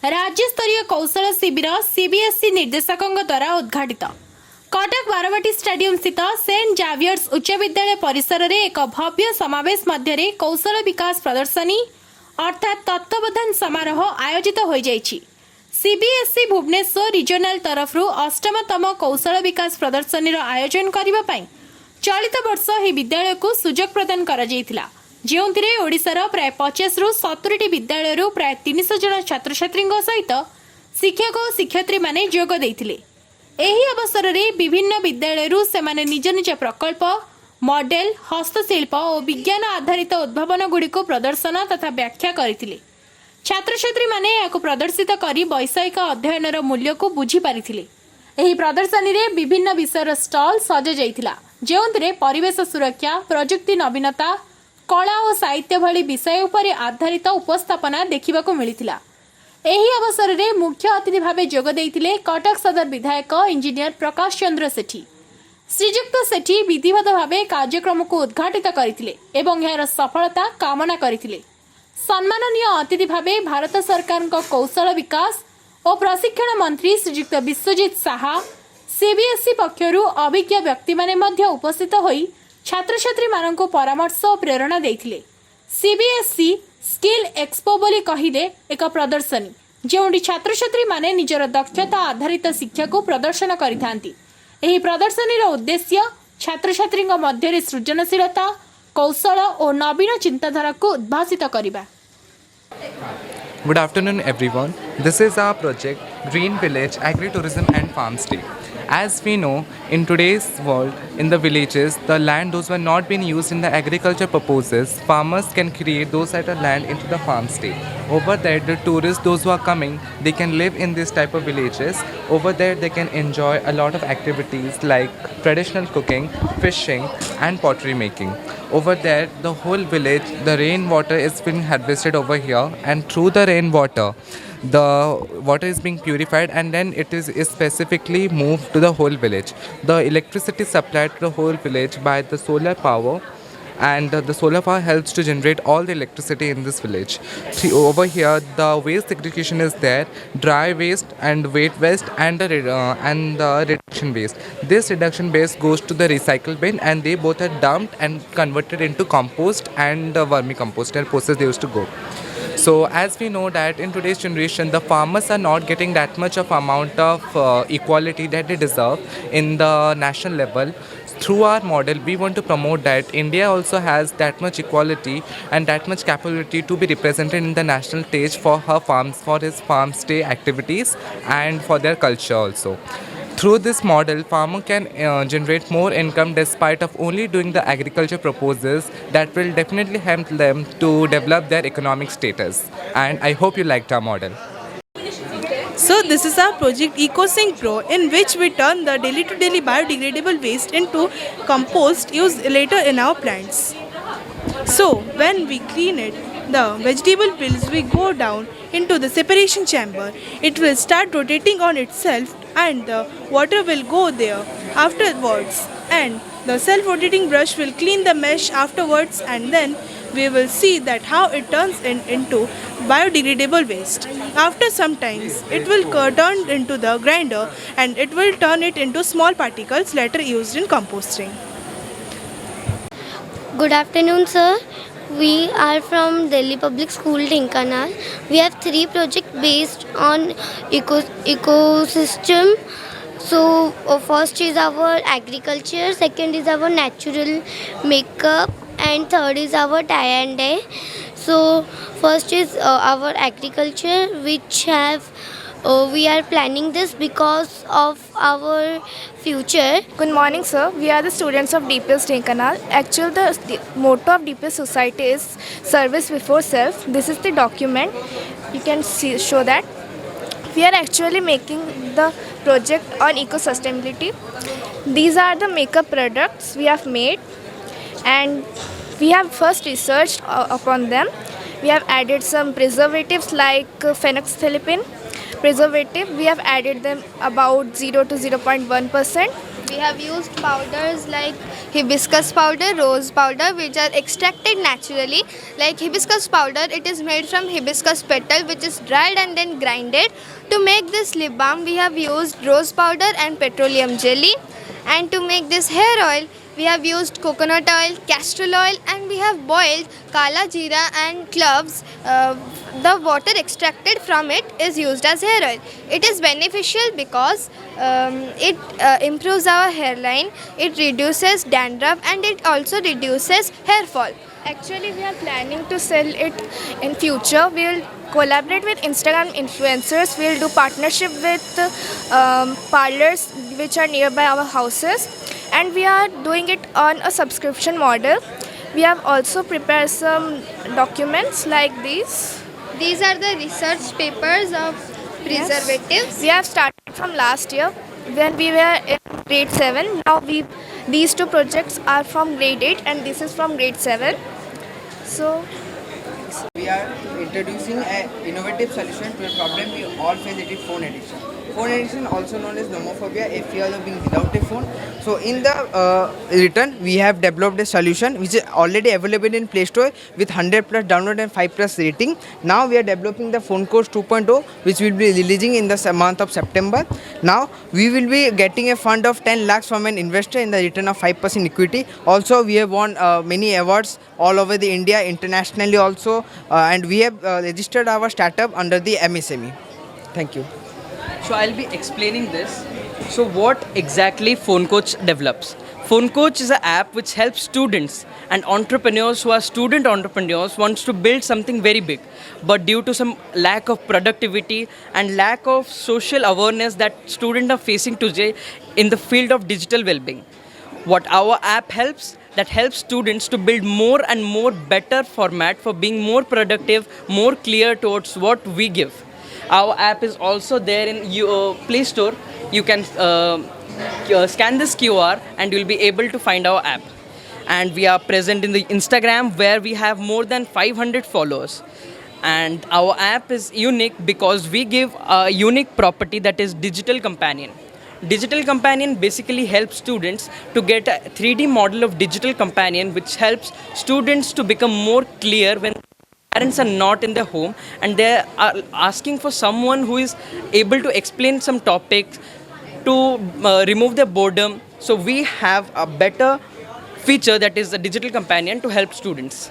राज्यस्तरीय कौशल शिविर सीबीएसई निर्देशकों द्वारा उद्घाटित कटक बारवाटी स्टेडियम स्थित सेंट जावियर्स उच्च विद्यालय परिसर में एक भव्य समावेश मध्य कौशल विकास प्रदर्शनी अर्थात तत्वबोधन समारोह आयोजित हो जाइछि। सीबीएसई भुवनेश्वर रिजनल तरफ अष्टमतम कौशल विकास प्रदर्शनी आयोजन करने चलित वर्ष ही विद्यालय को सुजोग प्रदान करा जायतिला, ଯେଉଁଥିରେ ଓଡ଼ିଶାର ପ୍ରାୟ 50ରୁ 70ଟି ବିଦ୍ୟାଳୟରୁ ପ୍ରାୟ 300 ଜଣ ଛାତ୍ରଛାତ୍ରୀଙ୍କ ସହିତ ଶିକ୍ଷକ ଓ ଶିକ୍ଷୟିତ୍ରୀମାନେ ଯୋଗ ଦେଇଥିଲେ। ଏହି ଅବସରରେ ବିଭିନ୍ନ ବିଦ୍ୟାଳୟରୁ ସେମାନେ ନିଜ ନିଜ ପ୍ରକଳ୍ପ, ମଡେଲ, ହସ୍ତଶିଳ୍ପ ଓ ବିଜ୍ଞାନ ଆଧାରିତ ଉଦ୍ଭାବନଗୁଡ଼ିକୁ ପ୍ରଦର୍ଶନ ତଥା ବ୍ୟାଖ୍ୟା କରିଥିଲେ। ଛାତ୍ରଛାତ୍ରୀମାନେ ଏହାକୁ ପ୍ରଦର୍ଶିତ କରି ବୈଷୟିକ ଅଧ୍ୟୟନର ମୂଲ୍ୟକୁ ବୁଝିପାରିଥିଲେ। ଏହି ପ୍ରଦର୍ଶନୀରେ ବିଭିନ୍ନ ବିଷୟର ଷ୍ଟଲ୍ ସଜାଯାଇଥିଲା, ଯେଉଁଥିରେ ପରିବେଶ ସୁରକ୍ଷା, ପ୍ରଯୁକ୍ତି ନବୀନତା, कला और साहित्य भली विषय उपर आधारित उपस्थापना देखा मिलता। एही अवसर में मुख्य अतिथि भाव जोग देइतिले कटक सदर विधायक इंजीनियर प्रकाश चंद्र सेठी। श्रीजुक्त सेठी विधिवत भाव कार्यक्रम को उद्घाटित करथिले एवं यार सफलता कामना करथिले। सम्माननीय अतिथि भाव भारत सरकार कौशल विकास और प्रशिक्षण मंत्री श्रीजुक्त विश्वजीत साहा, सीबीएसई पक्षरु अभिज्ञ व्यक्ति माने मध्य उपस्थित होई छात्र छात्री मानक परामर्श और प्रेरणा देथिले। सीबीएसई स्किल एक्सपो बोली कहिले एक प्रदर्शनी जोंडी छात्र छात्री माने निजर दक्षता आधारित शिक्षा को प्रदर्शन करिथांती। एही प्रदर्शनीर उद्देश्य छात्र छात्री मध्य सृजनशीलता, कौशल और नवीन चिंताधारा को उद्भासित करिबा। Good afternoon everyone. This is our project Green Village Agri-Tourism and Farm Stay. As we know, in today's world, in the villages, the land those were not being used in the agriculture purposes, farmers can create those type of land into the farm stay. Over there, the tourists, those who are coming, they can live in this type of villages. Over there, they can enjoy a lot of activities like traditional cooking, fishing, and pottery making. Over there, the whole village, the rainwater is being harvested over here, and through the rainwater, the water is being purified and then it is specifically moved to the whole village. The electricity supplied to the whole village by the solar power, and the solar power helps to generate all the electricity in this village. See, over here the waste segregation is there, dry waste and wet waste, and the reduction waste. This reduction waste goes to the recycle bin and they both are dumped and converted into compost and vermicompost and process they used to go. So as we know that in today's generation the farmers are not getting that much of amount of equality that they deserve in the national level. Through our model we want to promote that India also has that much equality and that much capability to be represented in the national stage for her farms, for his farm stay activities and for their culture also. Through this model, farmer can generate more income despite of only doing the agriculture proposals that will definitely help them to develop their economic status. And I hope you liked our model. So this is our project EcoSync Pro, in which we turn the daily to daily biodegradable waste into compost used later in our plants. So when we clean it, the vegetable peels will go down into the separation chamber. It will start rotating on itself and the water will go there afterwards, and the self-rotating brush will clean the mesh afterwards, and then we will see that how it turns into biodegradable waste. After some times it will turn into the grinder and it will turn it into small particles later used in composting. Good afternoon, sir. We are from Delhi Public School, Dhenkanal. We have 3 projects based on ecosystem. So first is our agriculture, second is our natural makeup, and third is our tie and dye. So first is our agriculture, which have we are planning this because of our future. Good morning, sir. We are the students of DPS Dhenkanal. Actually, the motto of DPS Society is service before self. This is the document. You can show that. We are actually making the project on eco-sustainability. These are the makeup products we have made, and we have first researched upon them. We have added some preservatives like phenoxyethanol, Preservative, we have added them about 0 to 0.1%. We have used powders like hibiscus powder, rose powder, which are extracted naturally. Like hibiscus powder, it is made from hibiscus petal, which is dried and then grinded. To make this lip balm, we have used rose powder and petroleum jelly. And to make this hair oil, we have used coconut oil, castor oil, and we have boiled kala jeera and cloves. The water extracted from it is used as hair oil. It is beneficial because it improves our hairline, it reduces dandruff, and it also reduces hair fall. Actually, we are planning to sell it in future. We will collaborate with Instagram influencers. We will do partnership with parlors which are nearby our houses, and we are doing it on a subscription model. We have also prepared some documents like these. These are the research papers of preservatives. We have started from last year when we were in grade 7. Now these two projects are from grade 8 and this is from grade 7. So We are introducing an innovative solution to a problem we all face, it is phone addiction. Phone addiction, also known as nomophobia, a fear of being without a phone. So in the return, we have developed a solution which is already available in Play Store with 100 plus download and 5 plus rating. Now we are developing the Phone Course 2.0, which will be releasing in the month of September. Now we will be getting a fund of 10 lakhs from an investor in the return of 5% equity. Also, we have won many awards all over the India, internationally also, and we have registered our startup under the MSME. Thank you. So I'll be explaining this. So what exactly Phone Coach develops? Phone Coach is an app which helps students and entrepreneurs who are student entrepreneurs wants to build something very big, but due to some lack of productivity and lack of social awareness that students are facing today in the field of digital well-being. What our app helps, that helps students to build more and more better format for being more productive, more clear towards what we give. Our app is also there in Play Store. You can scan this QR and you'll be able to find our app. And we are present in the Instagram where we have more than 500 followers. And our app is unique because we give a unique property, that is Digital Companion. Digital Companion basically helps students to get a 3D model of Digital Companion, which helps students to become more clear when parents are not in their home and they are asking for someone who is able to explain some topics to remove their boredom. So we have a better feature, that is a Digital Companion, to help students.